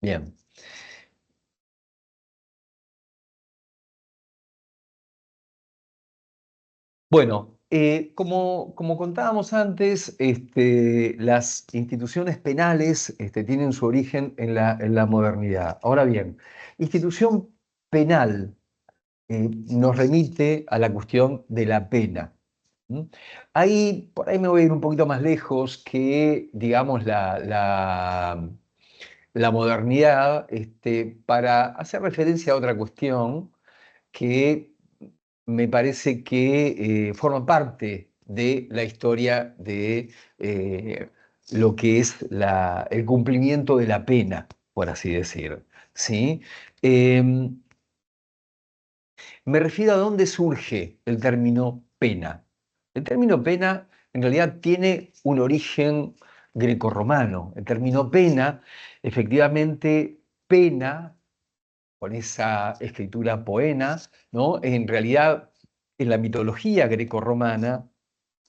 Bien. Bueno, como contábamos antes, las instituciones penales tienen su origen en la modernidad. Ahora bien, institución penal nos remite a la cuestión de la pena. ¿Mm? Por ahí me voy a ir un poquito más lejos que, digamos, la modernidad, para hacer referencia a otra cuestión que me parece que forma parte de la historia de lo que es el cumplimiento de la pena, por así decir. ¿Sí? Em, Me refiero a dónde surge el término pena. El término pena en realidad tiene un origen grecorromano. El término pena, efectivamente, pena con esa escritura poena, ¿no? En realidad, en la mitología grecorromana,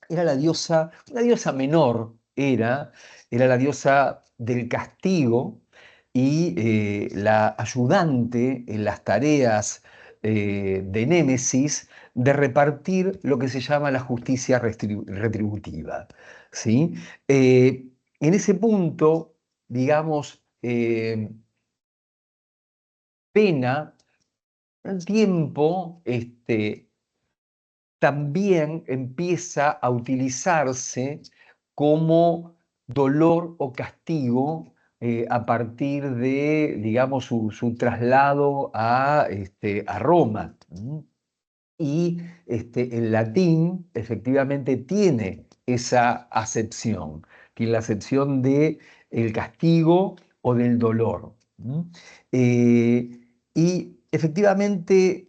era la diosa, una diosa menor, era la diosa del castigo y la ayudante en las tareas de Némesis de repartir lo que se llama la justicia retributiva. ¿Sí? En ese punto, digamos, pena el tiempo también empieza a utilizarse como dolor o castigo a partir de, digamos, su traslado a Roma. Y el latín efectivamente tiene esa acepción, tiene la acepción de el castigo o del dolor. Eh, y efectivamente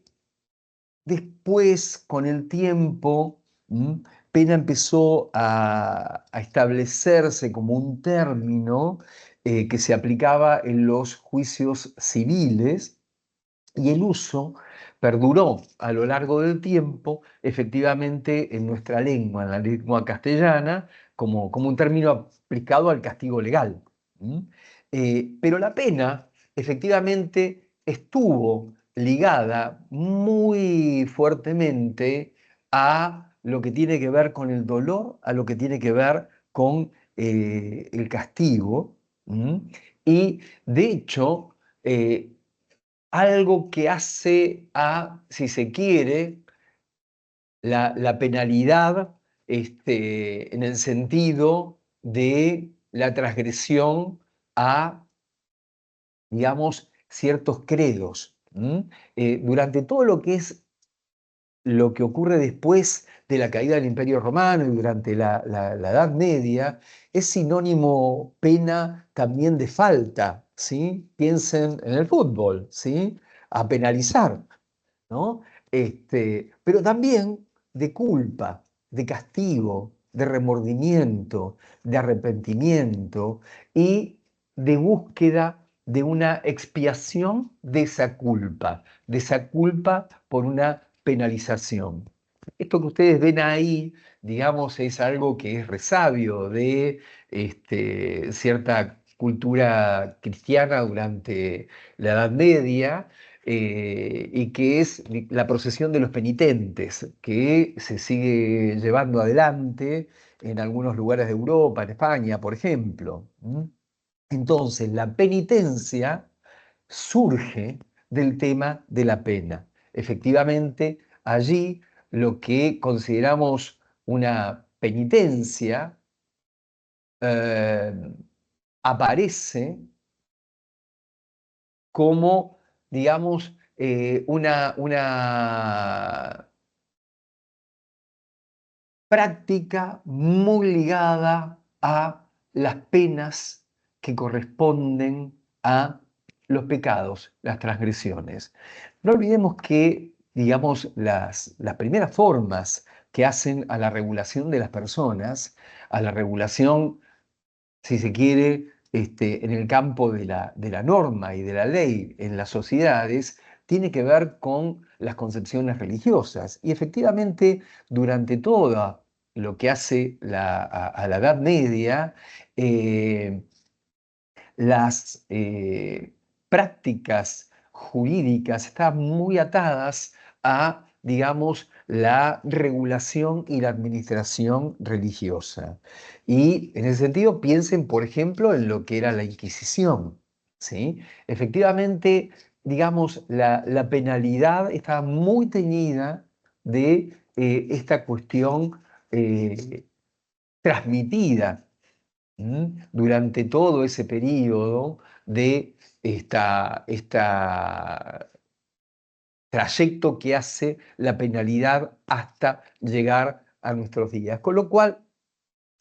después, con el tiempo, pena empezó a establecerse como un término que se aplicaba en los juicios civiles y el uso perduró a lo largo del tiempo, efectivamente, en nuestra lengua, en la lengua castellana, como un término aplicado al castigo legal. ¿M? Pero la pena, efectivamente, estuvo ligada muy fuertemente a lo que tiene que ver con el dolor, a lo que tiene que ver con el castigo. ¿M? Y de hecho, algo que hace si se quiere, la penalidad en el sentido de la transgresión a, digamos, ciertos credos. Durante todo lo que ocurre después de la caída del Imperio Romano y durante la Edad Media, es sinónimo pena también de falta, ¿sí? Piensen en el fútbol, ¿sí? A penalizar, ¿no? Pero también de culpa, de castigo, de remordimiento, de arrepentimiento y de búsqueda de una expiación de esa culpa por una penalización. Esto que ustedes ven ahí, digamos, es algo que es resabio de cierta cultura cristiana durante la Edad Media, y que es la procesión de los penitentes, que se sigue llevando adelante en algunos lugares de Europa, en España, por ejemplo. Entonces, la penitencia surge del tema de la pena. Efectivamente, allí lo que consideramos una penitencia eh, aparece como, digamos, una práctica muy ligada a las penas que corresponden a los pecados, las transgresiones. No olvidemos que, digamos, las primeras formas que hacen a la regulación de las personas, a la regulación, si se quiere, en el campo de la norma y de la ley en las sociedades, tiene que ver con las concepciones religiosas. Y efectivamente, durante toda lo que hace a la Edad Media, las prácticas jurídicas están muy atadas a, digamos, la regulación y la administración religiosa. Y en ese sentido piensen, por ejemplo, en lo que era la Inquisición, ¿sí? Efectivamente, digamos, la penalidad estaba muy teñida de esta cuestión transmitida durante todo ese periodo de esta trayecto que hace la penalidad hasta llegar a nuestros días. Con lo cual,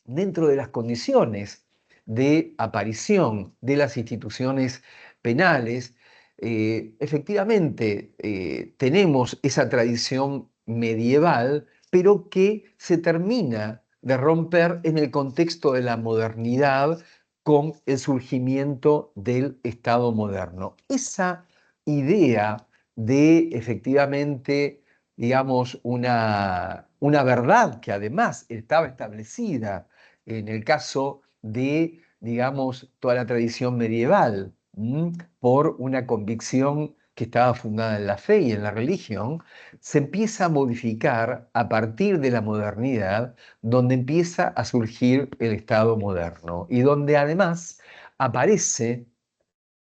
dentro de las condiciones de aparición de las instituciones penales, efectivamente tenemos esa tradición medieval, pero que se termina de romper en el contexto de la modernidad con el surgimiento del Estado moderno. Esa idea de efectivamente, digamos, una verdad que además estaba establecida en el caso de, digamos, toda la tradición medieval, por una convicción que estaba fundada en la fe y en la religión, se empieza a modificar a partir de la modernidad, donde empieza a surgir el Estado moderno y donde además aparece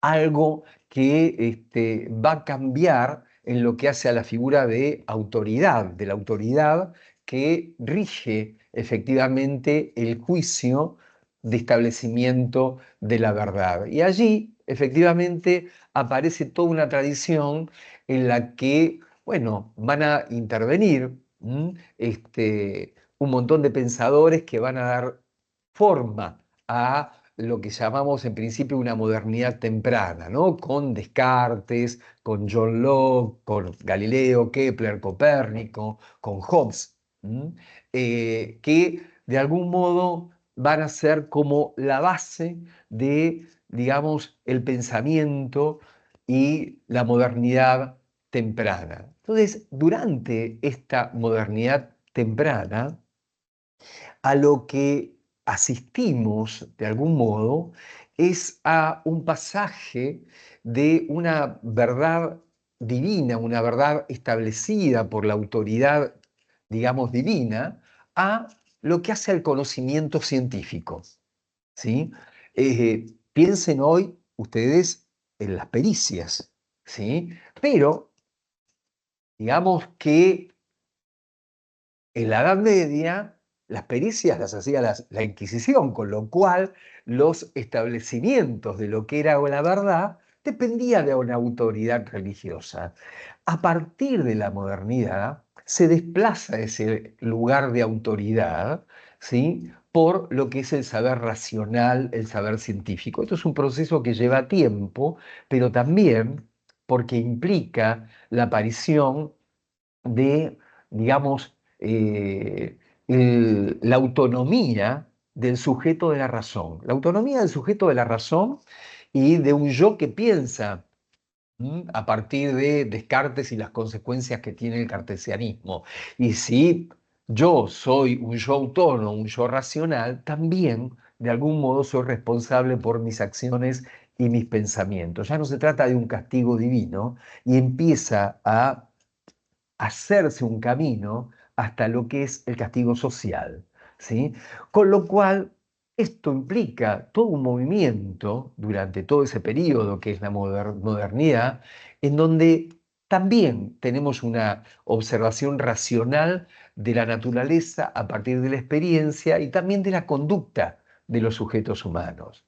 algo que va a cambiar en lo que hace a la figura de la autoridad que rige efectivamente el juicio de establecimiento de la verdad. Y allí efectivamente aparece toda una tradición en la que, bueno, van a intervenir un montón de pensadores que van a dar forma a lo que llamamos en principio una modernidad temprana, ¿no? Con Descartes, con John Locke, con Galileo, Kepler, Copérnico, con Hobbes, que de algún modo van a ser como la base de, digamos, el pensamiento y la modernidad temprana. Entonces, durante esta modernidad temprana, a lo que asistimos de algún modo es a un pasaje de una verdad divina, una verdad establecida por la autoridad, digamos, divina, a lo que hace al conocimiento científico, ¿sí? Piensen hoy ustedes en las pericias, ¿sí? Pero digamos que en la Edad Media, las pericias las hacía la Inquisición, con lo cual los establecimientos de lo que era la verdad dependía de una autoridad religiosa. A partir de la modernidad se desplaza ese lugar de autoridad, ¿sí?, por lo que es el saber racional, el saber científico. Esto es un proceso que lleva tiempo, pero también porque implica la aparición de, digamos, la autonomía del sujeto de la razón. La autonomía del sujeto de la razón y de un yo que piensa a partir de Descartes y las consecuencias que tiene el cartesianismo. Y si yo soy un yo autónomo, un yo racional, también de algún modo soy responsable por mis acciones y mis pensamientos. Ya no se trata de un castigo divino y empieza a hacerse un camino hasta lo que es el castigo social, ¿sí? Con lo cual, esto implica todo un movimiento durante todo ese periodo que es la modernidad, en donde también tenemos una observación racional de la naturaleza a partir de la experiencia y también de la conducta de los sujetos humanos.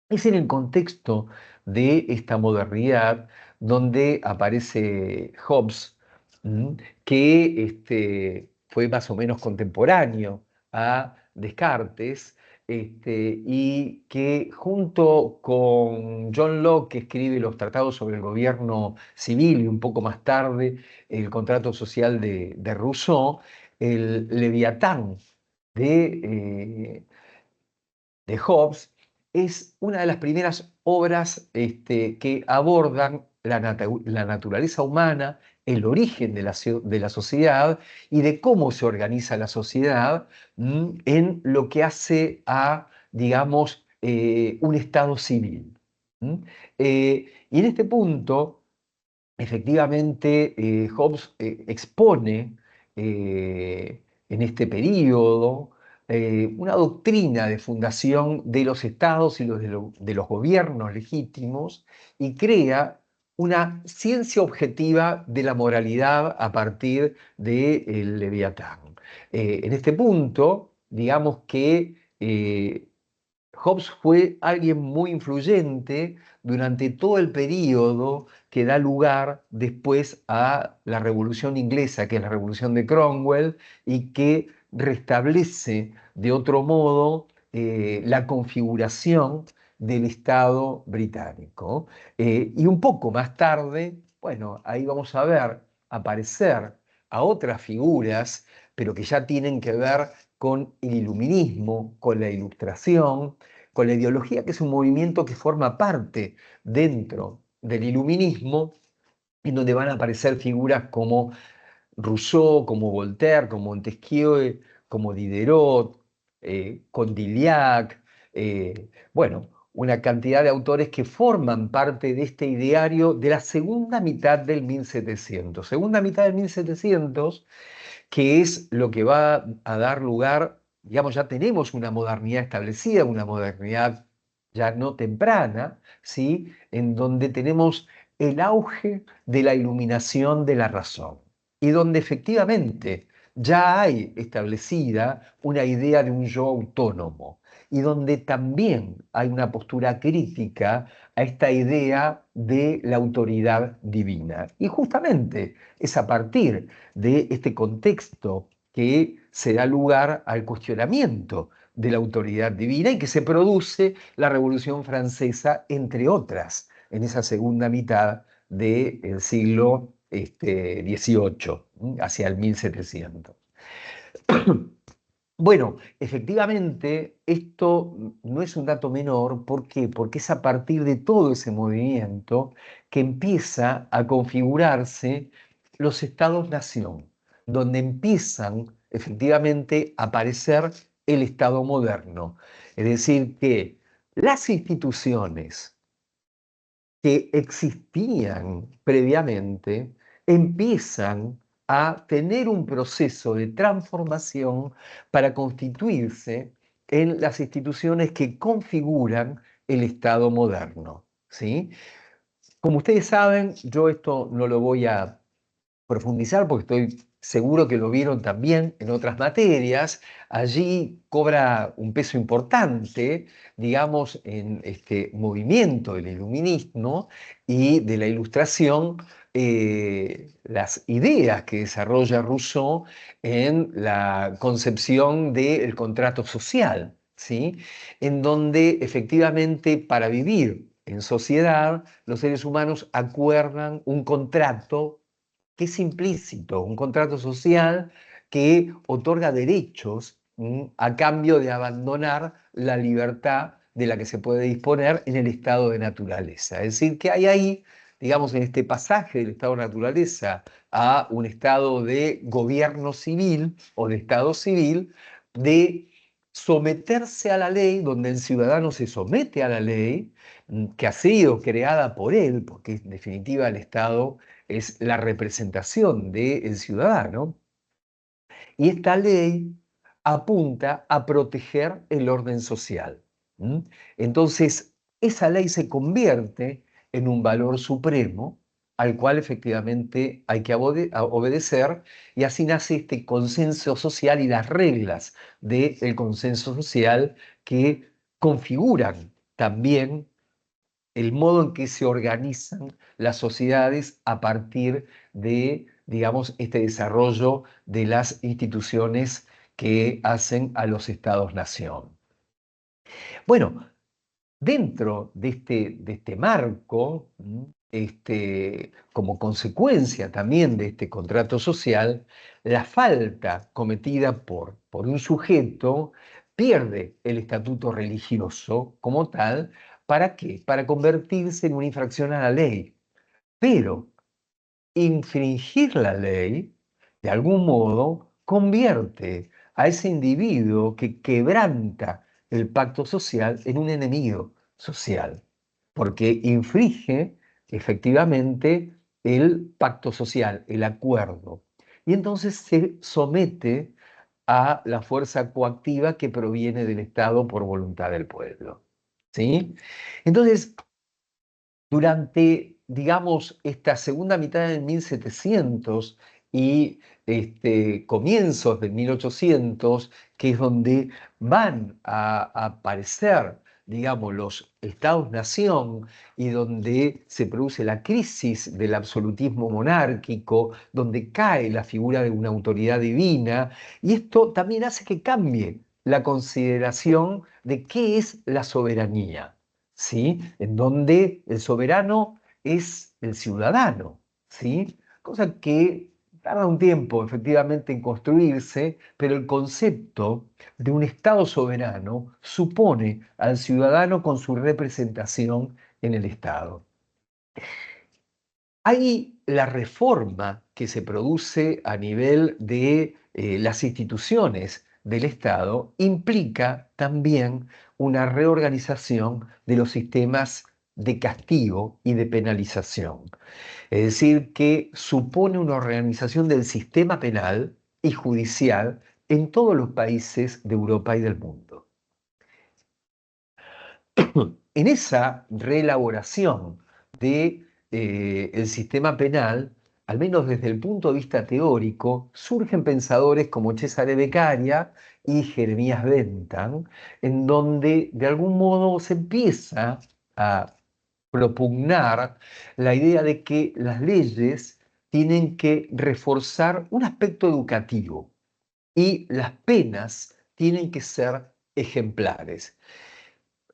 Es en el contexto de esta modernidad donde aparece Hobbes, ¿m? Que fue más o menos contemporáneo a Descartes, y que junto con John Locke, que escribe los tratados sobre el gobierno civil y un poco más tarde el contrato social de Rousseau, el Leviatán de Hobbes es una de las primeras obras que abordan la naturaleza humana, el origen de la sociedad y de cómo se organiza la sociedad en lo que hace a, digamos, un estado civil. ¿Mm? Y en este punto, efectivamente, Hobbes expone en este periodo una doctrina de fundación de los estados y de los gobiernos legítimos y crea una ciencia objetiva de la moralidad a partir del Leviatán. En este punto, digamos que Hobbes fue alguien muy influyente durante todo el periodo que da lugar después a la Revolución Inglesa, que es la Revolución de Cromwell, y que restablece de otro modo la configuración del Estado británico. Y un poco más tarde, bueno, ahí vamos a ver aparecer a otras figuras, pero que ya tienen que ver con el iluminismo, con la ilustración, con la ideología, que es un movimiento que forma parte dentro del iluminismo, en donde van a aparecer figuras como Rousseau, como Voltaire, como Montesquieu, como Diderot, Condillac, bueno, una cantidad de autores que forman parte de este ideario de la segunda mitad del 1700. Segunda mitad del 1700, que es lo que va a dar lugar, digamos, ya tenemos una modernidad establecida, una modernidad ya no temprana, ¿sí? En donde tenemos el auge de la iluminación de la razón y donde efectivamente ya hay establecida una idea de un yo autónomo y donde también hay una postura crítica a esta idea de la autoridad divina. Y justamente es a partir de este contexto que se da lugar al cuestionamiento de la autoridad divina y que se produce la Revolución Francesa, entre otras, en esa segunda mitad del siglo XVIII, hacia el 1700. Bueno, efectivamente, esto no es un dato menor. ¿Por qué? Porque es a partir de todo ese movimiento que empieza a configurarse los estados-nación, donde empiezan efectivamente a aparecer el Estado moderno. Es decir, que las instituciones que existían previamente empiezan a tener un proceso de transformación para constituirse en las instituciones que configuran el Estado moderno, ¿sí? Como ustedes saben, yo esto no lo voy a profundizar porque estoy seguro que lo vieron también en otras materias. Allí cobra un peso importante, digamos, en este movimiento del iluminismo y de la ilustración, las ideas que desarrolla Rousseau en la concepción del contrato social, ¿sí? En donde efectivamente para vivir en sociedad los seres humanos acuerdan un contrato que es implícito, un contrato social que otorga derechos a cambio de abandonar la libertad de la que se puede disponer en el estado de naturaleza. Es decir, que hay ahí, digamos, en este pasaje del estado de naturaleza a un estado de gobierno civil o de estado civil, de someterse a la ley, donde el ciudadano se somete a la ley, que ha sido creada por él, porque en definitiva el Estado es la representación del ciudadano, y esta ley apunta a proteger el orden social. ¿M? Entonces, esa ley se convierte en un valor supremo al cual efectivamente hay que obedecer, y así nace este consenso social y las reglas del consenso social que configuran también el modo en que se organizan las sociedades a partir de, digamos, este desarrollo de las instituciones que hacen a los estados-nación. Bueno, dentro de este marco, como consecuencia también de este contrato social, la falta cometida por un sujeto pierde el estatuto religioso como tal. ¿Para qué? Para convertirse en una infracción a la ley. Pero infringir la ley, de algún modo, convierte a ese individuo que quebranta el pacto social en un enemigo social. porque infringe efectivamente el pacto social, el acuerdo. Y entonces se somete a la fuerza coactiva que proviene del Estado por voluntad del pueblo. ¿Sí? Entonces, durante, digamos, esta segunda mitad del 1700 y comienzos del 1800, que es donde van a aparecer, digamos, los estados-nación y donde se produce la crisis del absolutismo monárquico, donde cae la figura de una autoridad divina, y esto también hace que cambie la consideración de qué es la soberanía. ¿Sí? En donde el soberano es el ciudadano, ¿sí? Cosa que tarda un tiempo efectivamente en construirse, pero el concepto de un Estado soberano supone al ciudadano con su representación en el Estado. Hay la reforma que se produce a nivel de las instituciones del Estado, implica también una reorganización de los sistemas de castigo y de penalización. Es decir, que supone una organización del sistema penal y judicial en todos los países de Europa y del mundo. En esa reelaboración de, el sistema penal, al menos desde el punto de vista teórico, surgen pensadores como Cesare Beccaria y Jeremías Bentham, en donde de algún modo se empieza a propugnar la idea de que las leyes tienen que reforzar un aspecto educativo y las penas tienen que ser ejemplares.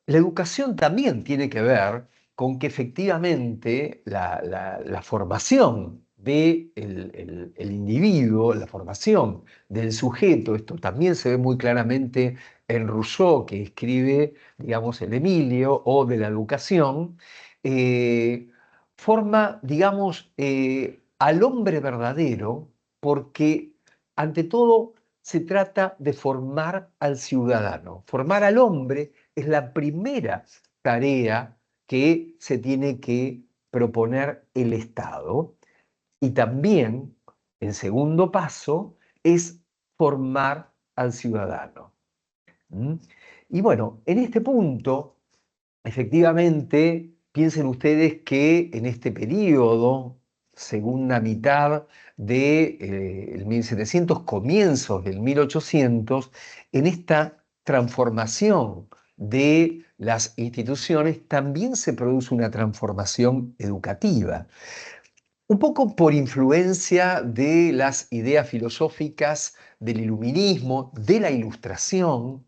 La educación también tiene que ver con que efectivamente la formación del de el individuo, la formación del sujeto, esto también se ve muy claramente en Rousseau, que escribe, digamos, el Emilio, o de la educación, eh, forma, digamos, al hombre verdadero, porque ante todo se trata de formar al ciudadano, formar al hombre es la primera tarea que se tiene que proponer el Estado. Y también, en segundo paso, es formar al ciudadano. ¿Mm? Y bueno, en este punto, efectivamente, piensen ustedes que en este periodo, segunda mitad del 1700, comienzos del 1800, en esta transformación de las instituciones también se produce una transformación educativa. Un poco por influencia de las ideas filosóficas del iluminismo, de la ilustración,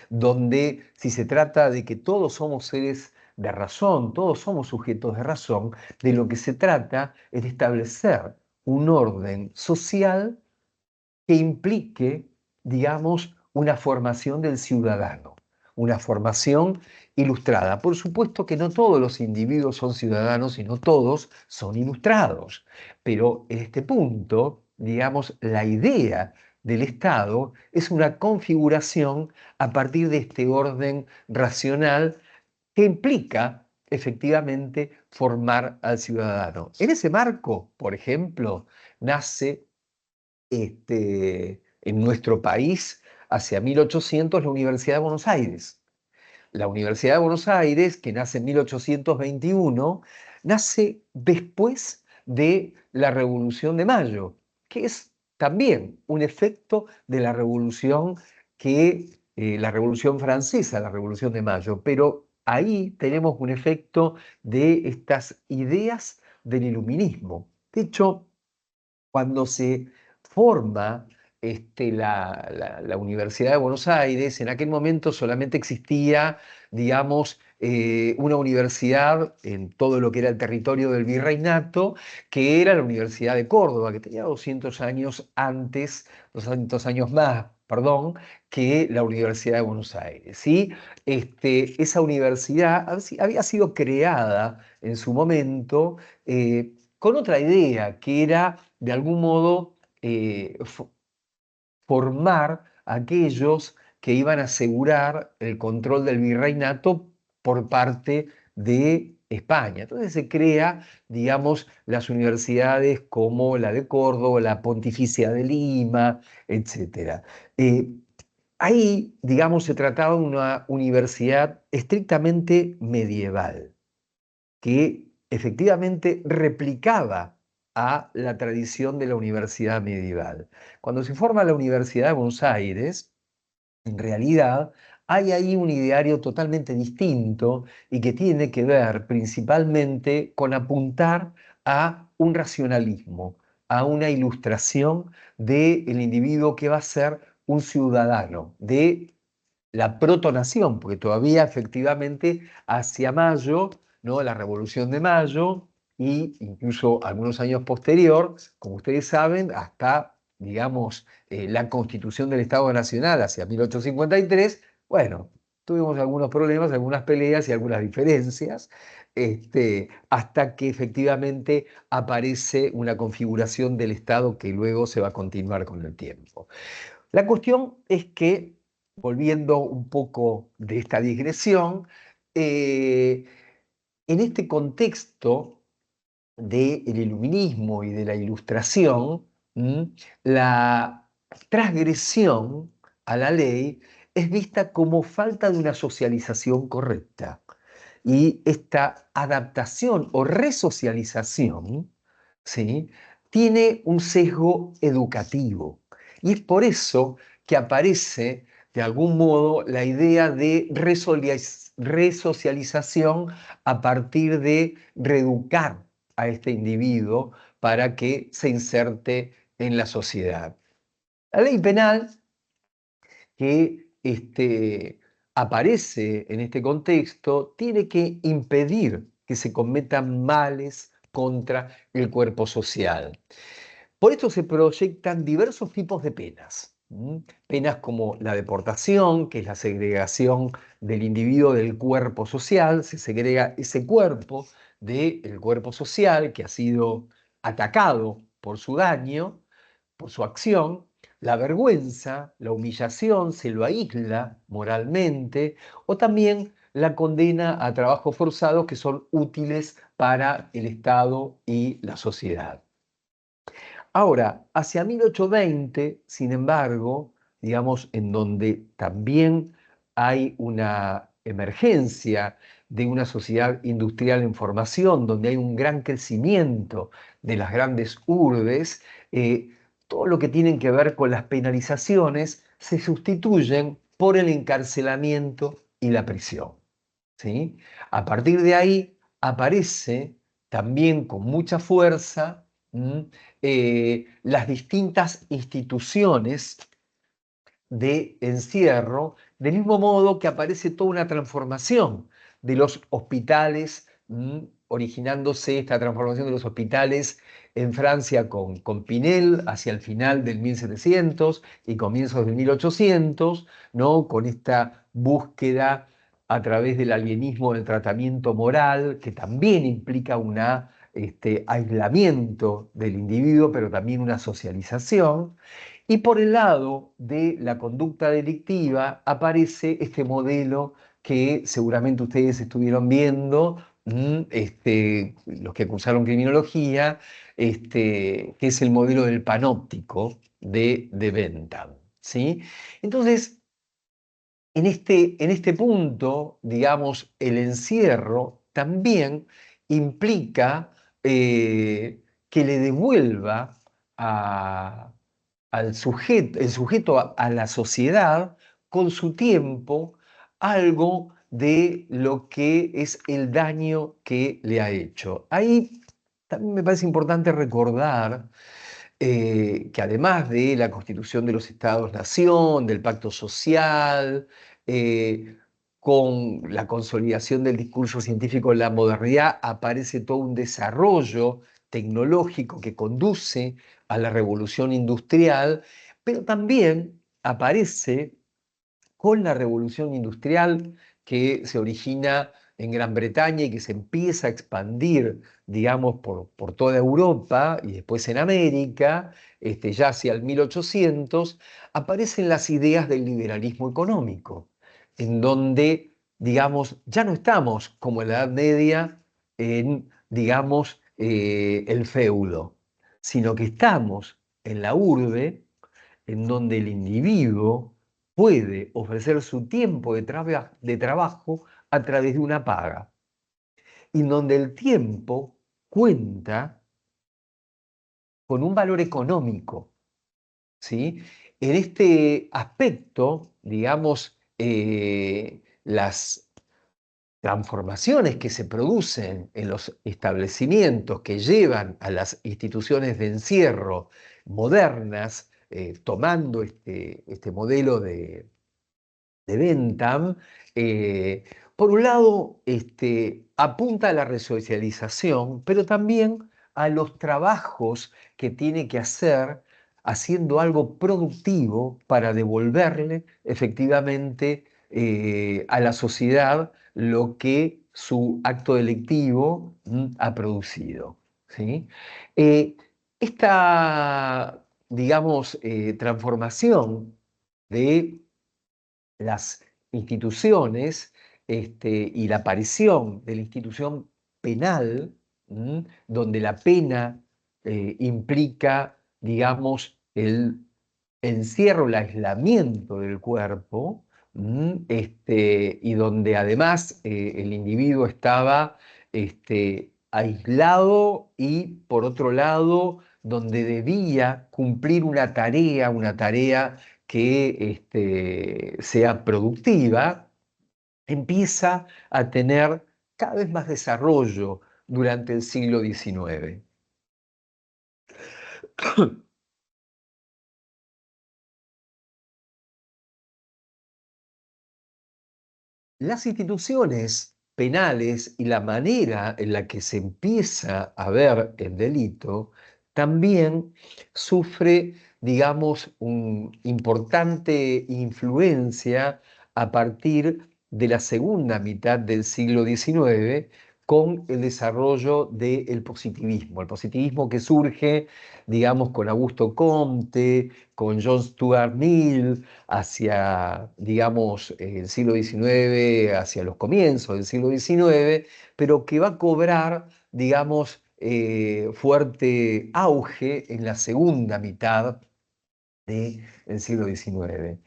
donde si se trata de que todos somos seres de razón, todos somos sujetos de razón, de lo que se trata es de establecer un orden social que implique, digamos, una formación del ciudadano, una formación ilustrada. Por supuesto que no todos los individuos son ciudadanos y no todos son ilustrados, pero en este punto, digamos, la idea del Estado es una configuración a partir de este orden racional que implica efectivamente formar al ciudadano. En ese marco, por ejemplo, nace en nuestro país hacia 1800 la Universidad de Buenos Aires. La Universidad de Buenos Aires, que nace en 1821, nace después de la Revolución de Mayo, que es también un efecto de la revolución la Revolución Francesa, la Revolución de Mayo, pero ahí tenemos un efecto de estas ideas del iluminismo. De hecho, cuando se forma la Universidad de Buenos Aires, en aquel momento solamente existía, digamos, una universidad en todo lo que era el territorio del virreinato, que era la Universidad de Córdoba, que tenía 200 años antes, 200 años más, perdón, que la Universidad de Buenos Aires. ¿Sí? Esa universidad había sido creada en su momento con otra idea, que era de algún modo formar a aquellos que iban a asegurar el control del virreinato por parte de España. Entonces se crea, digamos, las universidades como la de Córdoba, la Pontificia de Lima, etc. Ahí, digamos, se trataba de una universidad estrictamente medieval, que efectivamente replicaba a la tradición de la universidad medieval. Cuando se forma la Universidad de Buenos Aires, en realidad hay ahí un ideario totalmente distinto y que tiene que ver principalmente con apuntar a un racionalismo, a una ilustración del individuo que va a ser un ciudadano, de la protonación, porque todavía efectivamente hacia mayo, ¿no? La Revolución de Mayo, y incluso algunos años posterior, como ustedes saben, hasta, digamos, la Constitución del Estado Nacional hacia 1853, bueno, tuvimos algunos problemas, algunas peleas y algunas diferencias, hasta que efectivamente aparece una configuración del Estado que luego se va a continuar con el tiempo. La cuestión es que, volviendo un poco de esta digresión, eh, en este contexto del iluminismo y de la ilustración, la transgresión a la ley es vista como falta de una socialización correcta. Y esta adaptación o resocialización, ¿sí?, tiene un sesgo educativo. Y es por eso que aparece, de algún modo, la idea de resocialización a partir de reeducar a este individuo para que se inserte en la sociedad. La ley penal que aparece en este contexto tiene que impedir que se cometan males contra el cuerpo social. Por esto se proyectan diversos tipos de penas. Penas como la deportación, que es la segregación del individuo del cuerpo social, se segrega ese cuerpo del cuerpo social que ha sido atacado por su daño, por su acción. La vergüenza, la humillación, se lo aísla moralmente, o también la condena a trabajos forzados que son útiles para el Estado y la sociedad. Ahora, hacia 1820, sin embargo, digamos, en donde también hay una emergencia de una sociedad industrial en formación, donde hay un gran crecimiento de las grandes urbes, todo lo que tiene que ver con las penalizaciones se sustituyen por el encarcelamiento y la prisión, ¿sí? A partir de ahí aparece también con mucha fuerza las distintas instituciones de encierro, del mismo modo que aparece toda una transformación de los hospitales, originándose esta transformación de los hospitales en Francia con Pinel hacia el final del 1700 y comienzos del 1800, ¿no? Con esta búsqueda a través del alienismo del tratamiento moral, que también implica un aislamiento del individuo, pero también una socialización. Y por el lado de la conducta delictiva aparece este modelo que seguramente ustedes estuvieron viendo, los que cursaron criminología, que es el modelo del panóptico de Bentham, ¿sí? Entonces, en este punto, digamos, el encierro también implica que le devuelva a el sujeto a la sociedad con su tiempo algo de lo que es el daño que le ha hecho. Ahí también me parece importante recordar que además de la constitución de los estados-nación, del pacto social, eh, con la consolidación del discurso científico en la modernidad, aparece todo un desarrollo tecnológico que conduce a la revolución industrial, pero también aparece con la revolución industrial que se origina en Gran Bretaña y que se empieza a expandir, digamos, por toda Europa y después en América, ya hacia el 1800, aparecen las ideas del liberalismo económico, en donde digamos, ya no estamos como en la Edad Media en, digamos, el feudo, sino que estamos en la urbe, en donde el individuo puede ofrecer su tiempo de trabajo a través de una paga, y donde el tiempo cuenta con un valor económico, ¿sí? En este aspecto, digamos, las transformaciones que se producen en los establecimientos que llevan a las instituciones de encierro modernas, tomando este modelo de Bentham, por un lado, apunta a la resocialización, pero también a los trabajos que tiene que hacer haciendo algo productivo para devolverle efectivamente a la sociedad lo que su acto delictivo ha producido. ¿Sí? Eh, esta, digamos, transformación de las instituciones y la aparición de la institución penal, donde la pena implica, digamos, el encierro, el aislamiento del cuerpo, y donde además el individuo estaba aislado y, por otro lado, donde debía cumplir una tarea que sea productiva, empieza a tener cada vez más desarrollo durante el siglo XIX. Las instituciones penales y la manera en la que se empieza a ver el delito también sufre, digamos, una importante influencia a partir de la segunda mitad del siglo XIX con el desarrollo del positivismo. El positivismo que surge, digamos, con Augusto Comte, con John Stuart Mill, hacia, digamos, el siglo XIX, hacia los comienzos del siglo XIX, pero que va a cobrar, digamos, fuerte auge en la segunda mitad del siglo XIX.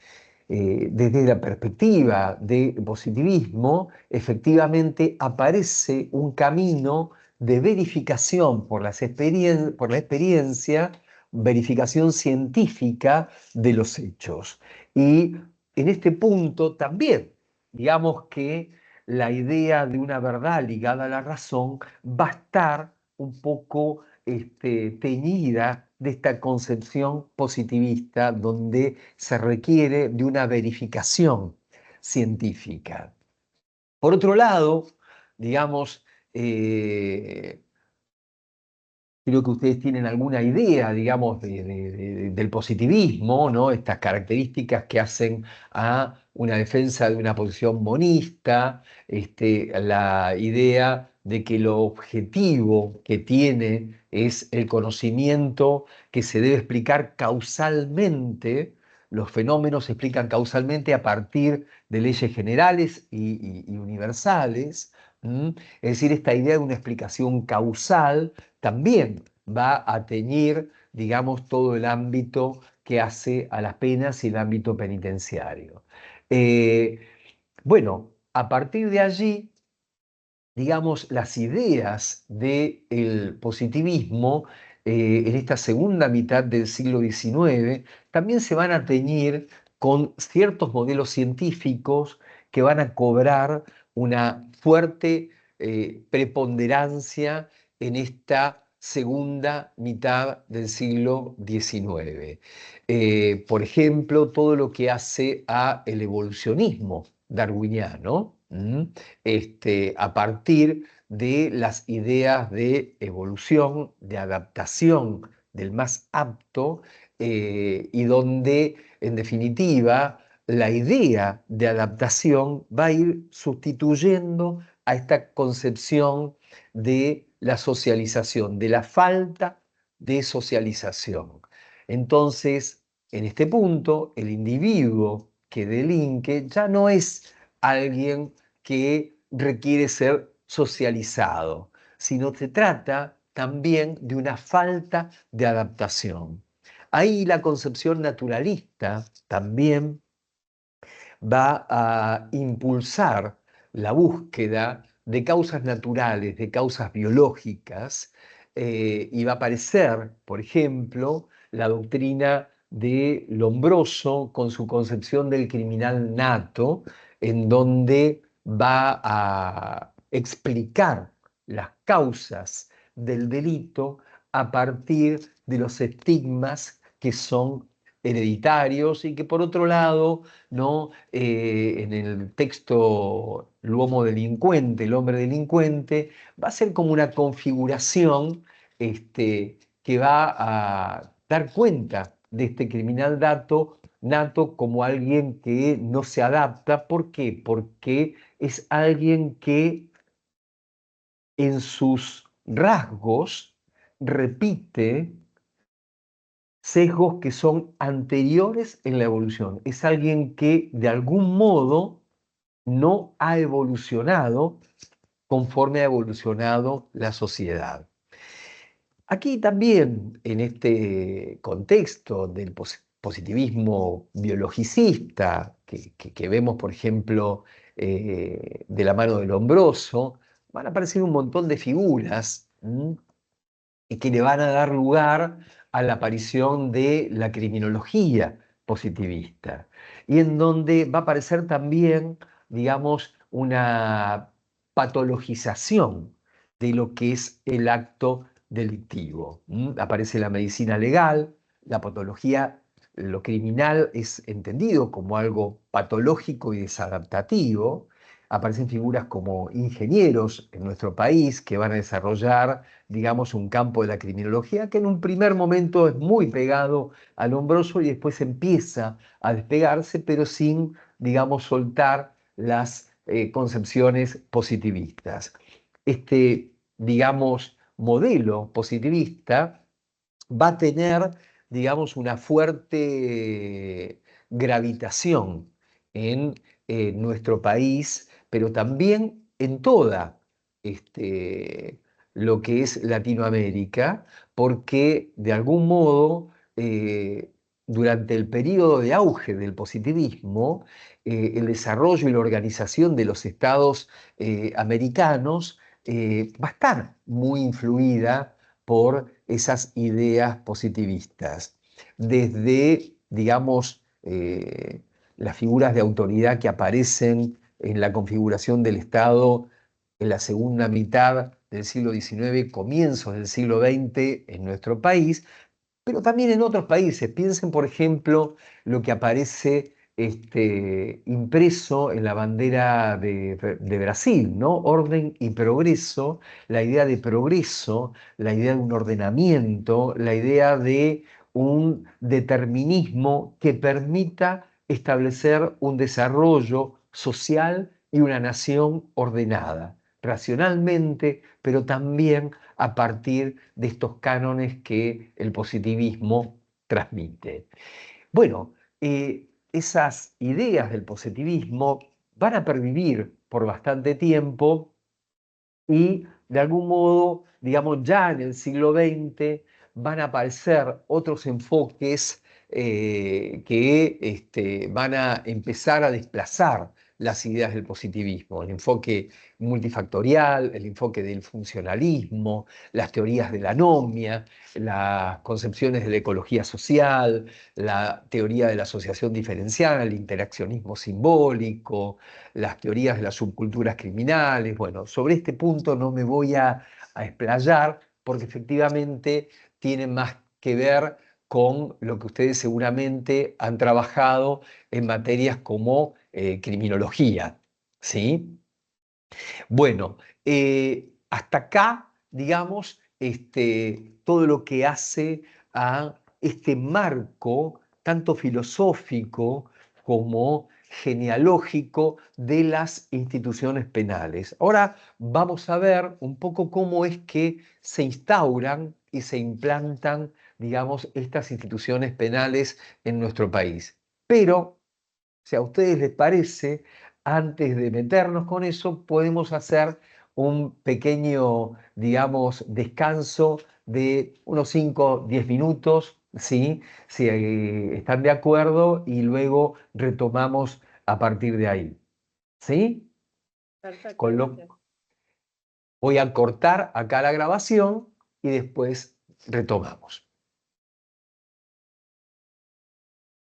Desde la perspectiva del positivismo, efectivamente aparece un camino de verificación por la experiencia, verificación científica de los hechos. Y en este punto también, digamos que la idea de una verdad ligada a la razón va a estar un poco teñida de esta concepción positivista donde se requiere de una verificación científica. Por otro lado, digamos, creo que ustedes tienen alguna idea, digamos, del positivismo, ¿no? Estas características que hacen a una defensa de una posición monista, la idea de que lo objetivo que tiene es el conocimiento que se debe explicar causalmente, los fenómenos se explican causalmente a partir de leyes generales y universales, es decir, esta idea de una explicación causal también va a teñir, digamos, todo el ámbito que hace a las penas y el ámbito penitenciario. Eh, bueno, a partir de allí, digamos, las ideas del positivismo en esta segunda mitad del siglo XIX también se van a teñir con ciertos modelos científicos que van a cobrar una fuerte preponderancia en esta segunda mitad del siglo XIX. Por ejemplo, todo lo que hace a el evolucionismo darwiniano, a partir de las ideas de evolución, de adaptación del más apto, y donde, en definitiva, la idea de adaptación va a ir sustituyendo a esta concepción de la socialización, de la falta de socialización. Entonces, en este punto, el individuo que delinque ya no es alguien que requiere ser socializado, sino se trata también de una falta de adaptación. Ahí la concepción naturalista también va a impulsar la búsqueda de causas naturales, de causas biológicas, y va a aparecer, por ejemplo, la doctrina de Lombroso con su concepción del criminal nato, en donde va a explicar las causas del delito a partir de los estigmas que son hereditarios y que por otro lado, ¿no? En el texto L'uomo delincuente, el hombre delincuente, va a ser como una configuración que va a dar cuenta de este criminal nato como alguien que no se adapta. ¿Por qué? Porque es alguien que en sus rasgos repite sesgos que son anteriores en la evolución. Es alguien que de algún modo no ha evolucionado conforme ha evolucionado la sociedad. Aquí también, en este contexto del positivismo biologicista, que vemos, por ejemplo, de la mano de Lombroso, van a aparecer un montón de figuras y que le van a dar lugar a la aparición de la criminología positivista, y en donde va a aparecer también, digamos, una patologización de lo que es el acto delictivo. Aparece la medicina legal, la patología, lo criminal es entendido como algo patológico y desadaptativo. Aparecen figuras como ingenieros en nuestro país que van a desarrollar, digamos, un campo de la criminología que en un primer momento es muy pegado al Lombroso y después empieza a despegarse, pero sin, digamos, soltar las concepciones positivistas. Este, digamos, modelo positivista va a tener, digamos, una fuerte gravitación en nuestro país, pero también en toda lo que es Latinoamérica, porque de algún modo, durante el periodo de auge del positivismo, el desarrollo y la organización de los estados americanos va a estar muy influida por esas ideas positivistas. Desde, digamos, las figuras de autoridad que aparecen en la configuración del Estado en la segunda mitad del siglo XIX, comienzos del siglo XX en nuestro país, pero también en otros países. Piensen, por ejemplo, lo que aparece impreso en la bandera de Brasil, ¿no? Orden y progreso, la idea de progreso, la idea de un ordenamiento, la idea de un determinismo que permita establecer un desarrollo social y una nación ordenada, racionalmente, pero también a partir de estos cánones que el positivismo transmite. Bueno, esas ideas del positivismo van a pervivir por bastante tiempo y de algún modo, digamos, ya en el siglo XX van a aparecer otros enfoques que van a empezar a desplazar las ideas del positivismo, el enfoque multifactorial, el enfoque del funcionalismo, las teorías de la anomia, las concepciones de la ecología social, la teoría de la asociación diferencial, el interaccionismo simbólico, las teorías de las subculturas criminales. Bueno, sobre este punto no me voy a explayar porque efectivamente tiene más que ver con lo que ustedes seguramente han trabajado en materias como criminología, ¿sí? Bueno, hasta acá, digamos, todo lo que hace a este marco, tanto filosófico como genealógico de las instituciones penales. Ahora vamos a ver un poco cómo es que se instauran y se implantan, digamos, estas instituciones penales en nuestro país. Pero, si a ustedes les parece, antes de meternos con eso, podemos hacer un pequeño, digamos, descanso de unos 5, 10 minutos, ¿sí? Si están de acuerdo, y luego retomamos a partir de ahí, ¿sí? Perfecto, Con lo, gracias. voy a cortar acá la grabación y después retomamos.